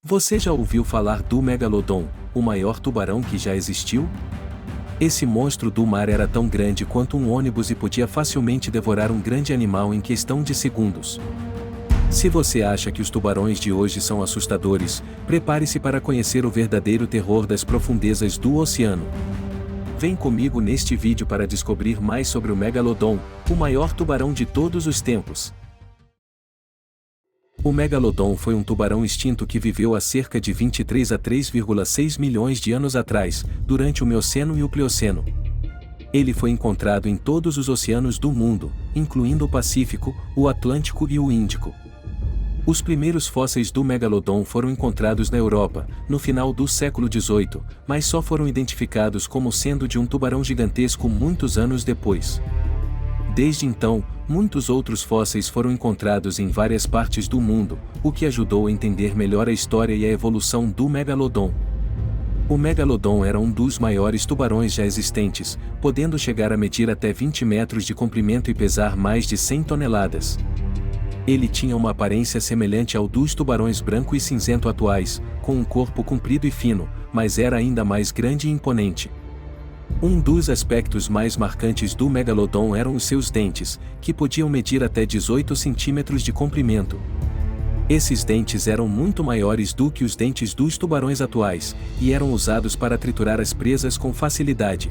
Você já ouviu falar do Megalodon, o maior tubarão que já existiu? Esse monstro do mar era tão grande quanto um ônibus e podia facilmente devorar um grande animal em questão de segundos. Se você acha que os tubarões de hoje são assustadores, prepare-se para conhecer o verdadeiro terror das profundezas do oceano. Vem comigo neste vídeo para descobrir mais sobre o Megalodon, o maior tubarão de todos os tempos. O Megalodon foi um tubarão extinto que viveu há cerca de 23 a 3,6 milhões de anos atrás, durante o Mioceno e o Plioceno. Ele foi encontrado em todos os oceanos do mundo, incluindo o Pacífico, o Atlântico e o Índico. Os primeiros fósseis do Megalodon foram encontrados na Europa, no final do século XVIII, mas só foram identificados como sendo de um tubarão gigantesco muitos anos depois. Desde então, muitos outros fósseis foram encontrados em várias partes do mundo, o que ajudou a entender melhor a história e a evolução do Megalodon. O Megalodon era um dos maiores tubarões já existentes, podendo chegar a medir até 20 metros de comprimento e pesar mais de 100 toneladas. Ele tinha uma aparência semelhante ao dos tubarões branco e cinzento atuais, com um corpo comprido e fino, mas era ainda mais grande e imponente. Um dos aspectos mais marcantes do Megalodon eram os seus dentes, que podiam medir até 18 centímetros de comprimento. Esses dentes eram muito maiores do que os dentes dos tubarões atuais, e eram usados para triturar as presas com facilidade.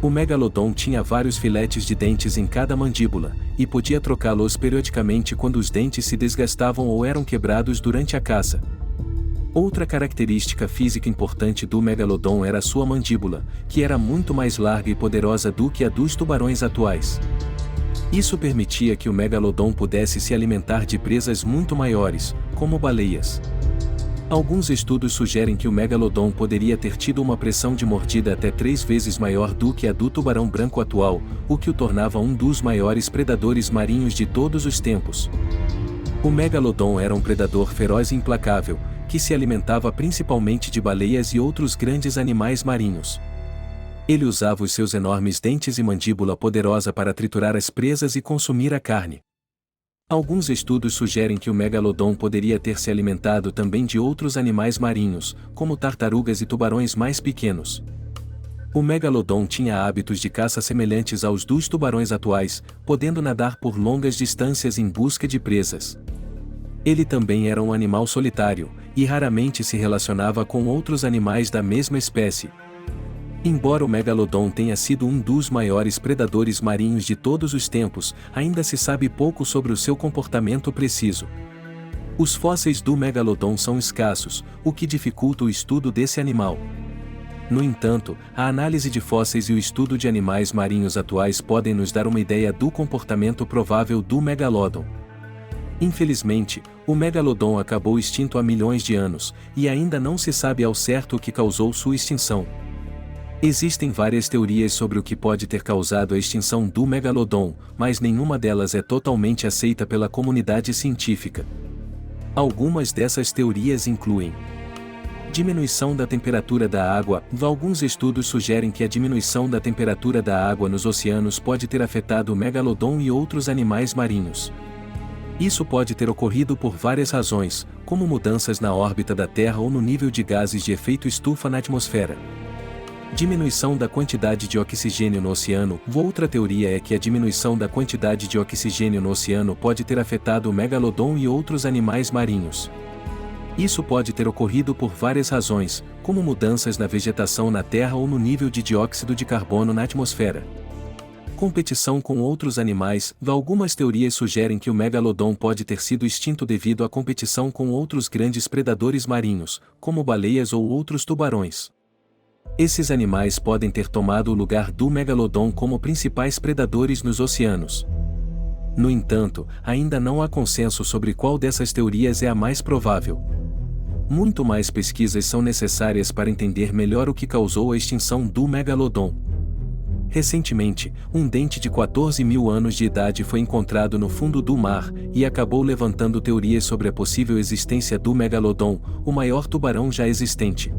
O Megalodon tinha vários filetes de dentes em cada mandíbula, e podia trocá-los periodicamente quando os dentes se desgastavam ou eram quebrados durante a caça. Outra característica física importante do Megalodon era sua mandíbula, que era muito mais larga e poderosa do que a dos tubarões atuais. Isso permitia que o Megalodon pudesse se alimentar de presas muito maiores, como baleias. Alguns estudos sugerem que o Megalodon poderia ter tido uma pressão de mordida até 3 vezes maior do que a do tubarão branco atual, o que o tornava um dos maiores predadores marinhos de todos os tempos. O Megalodon era um predador feroz e implacável, que se alimentava principalmente de baleias e outros grandes animais marinhos. Ele usava os seus enormes dentes e mandíbula poderosa para triturar as presas e consumir a carne. Alguns estudos sugerem que o Megalodon poderia ter se alimentado também de outros animais marinhos, como tartarugas e tubarões mais pequenos. O Megalodon tinha hábitos de caça semelhantes aos dos tubarões atuais, podendo nadar por longas distâncias em busca de presas. Ele também era um animal solitário, e raramente se relacionava com outros animais da mesma espécie. Embora o Megalodon tenha sido um dos maiores predadores marinhos de todos os tempos, ainda se sabe pouco sobre o seu comportamento preciso. Os fósseis do Megalodon são escassos, o que dificulta o estudo desse animal. No entanto, a análise de fósseis e o estudo de animais marinhos atuais podem nos dar uma ideia do comportamento provável do Megalodon. Infelizmente, o Megalodon acabou extinto há milhões de anos, e ainda não se sabe ao certo o que causou sua extinção. Existem várias teorias sobre o que pode ter causado a extinção do Megalodon, mas nenhuma delas é totalmente aceita pela comunidade científica. Algumas dessas teorias incluem: diminuição da temperatura da água. Alguns estudos sugerem que a diminuição da temperatura da água nos oceanos pode ter afetado o Megalodon e outros animais marinhos. Isso pode ter ocorrido por várias razões, como mudanças na órbita da Terra ou no nível de gases de efeito estufa na atmosfera. Diminuição da quantidade de oxigênio no oceano. Outra teoria é que a diminuição da quantidade de oxigênio no oceano pode ter afetado o Megalodon e outros animais marinhos. Isso pode ter ocorrido por várias razões, como mudanças na vegetação na Terra ou no nível de dióxido de carbono na atmosfera. Competição com outros animais. Algumas teorias sugerem que o Megalodon pode ter sido extinto devido à competição com outros grandes predadores marinhos, como baleias ou outros tubarões. Esses animais podem ter tomado o lugar do Megalodon como principais predadores nos oceanos. No entanto, ainda não há consenso sobre qual dessas teorias é a mais provável. Muito mais pesquisas são necessárias para entender melhor o que causou a extinção do Megalodon. Recentemente, um dente de 14 mil anos de idade foi encontrado no fundo do mar, e acabou levantando teorias sobre a possível existência do Megalodon, o maior tubarão já existente.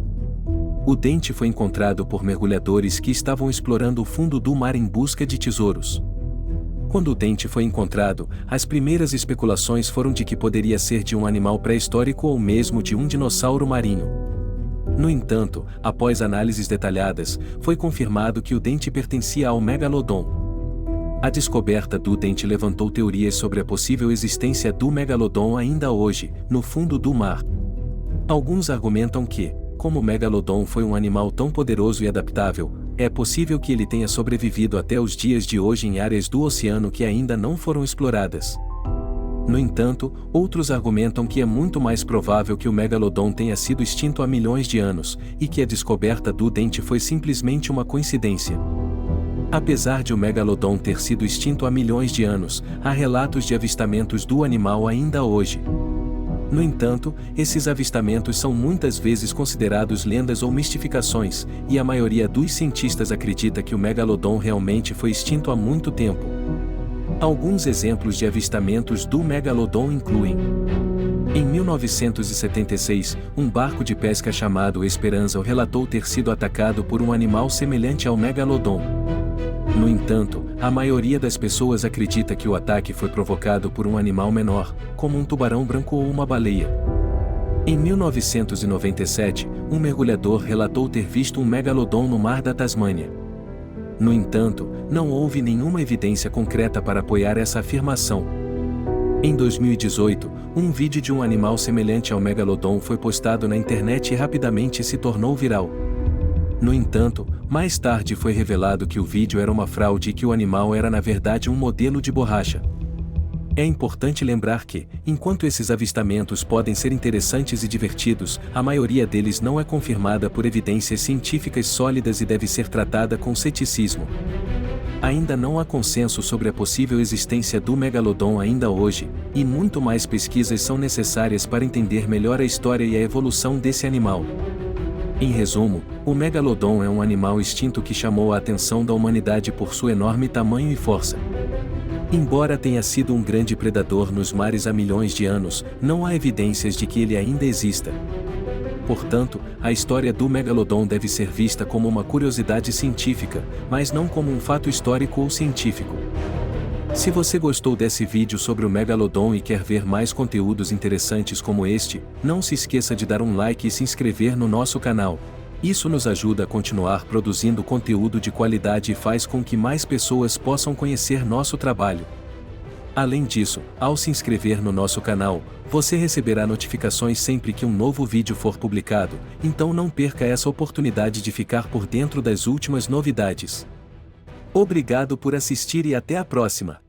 O dente foi encontrado por mergulhadores que estavam explorando o fundo do mar em busca de tesouros. Quando o dente foi encontrado, as primeiras especulações foram de que poderia ser de um animal pré-histórico ou mesmo de um dinossauro marinho. No entanto, após análises detalhadas, foi confirmado que o dente pertencia ao Megalodon. A descoberta do dente levantou teorias sobre a possível existência do Megalodon ainda hoje, no fundo do mar. Alguns argumentam que, como o Megalodon foi um animal tão poderoso e adaptável, é possível que ele tenha sobrevivido até os dias de hoje em áreas do oceano que ainda não foram exploradas. No entanto, outros argumentam que é muito mais provável que o Megalodon tenha sido extinto há milhões de anos, e que a descoberta do dente foi simplesmente uma coincidência. Apesar de o Megalodon ter sido extinto há milhões de anos, há relatos de avistamentos do animal ainda hoje. No entanto, esses avistamentos são muitas vezes considerados lendas ou mistificações, e a maioria dos cientistas acredita que o Megalodon realmente foi extinto há muito tempo. Alguns exemplos de avistamentos do Megalodon incluem: em 1976, um barco de pesca chamado Esperança relatou ter sido atacado por um animal semelhante ao Megalodon. No entanto, a maioria das pessoas acredita que o ataque foi provocado por um animal menor, como um tubarão branco ou uma baleia. Em 1997, um mergulhador relatou ter visto um Megalodon no mar da Tasmânia. No entanto, não houve nenhuma evidência concreta para apoiar essa afirmação. Em 2018, um vídeo de um animal semelhante ao Megalodon foi postado na internet e rapidamente se tornou viral. No entanto, mais tarde foi revelado que o vídeo era uma fraude e que o animal era na verdade um modelo de borracha. É importante lembrar que, enquanto esses avistamentos podem ser interessantes e divertidos, a maioria deles não é confirmada por evidências científicas sólidas e deve ser tratada com ceticismo. Ainda não há consenso sobre a possível existência do Megalodon ainda hoje, e muito mais pesquisas são necessárias para entender melhor a história e a evolução desse animal. Em resumo, o Megalodon é um animal extinto que chamou a atenção da humanidade por seu enorme tamanho e força. Embora tenha sido um grande predador nos mares há milhões de anos, não há evidências de que ele ainda exista. Portanto, a história do Megalodon deve ser vista como uma curiosidade científica, mas não como um fato histórico ou científico. Se você gostou desse vídeo sobre o Megalodon e quer ver mais conteúdos interessantes como este, não se esqueça de dar um like e se inscrever no nosso canal. Isso nos ajuda a continuar produzindo conteúdo de qualidade e faz com que mais pessoas possam conhecer nosso trabalho. Além disso, ao se inscrever no nosso canal, você receberá notificações sempre que um novo vídeo for publicado, então não perca essa oportunidade de ficar por dentro das últimas novidades. Obrigado por assistir e até a próxima!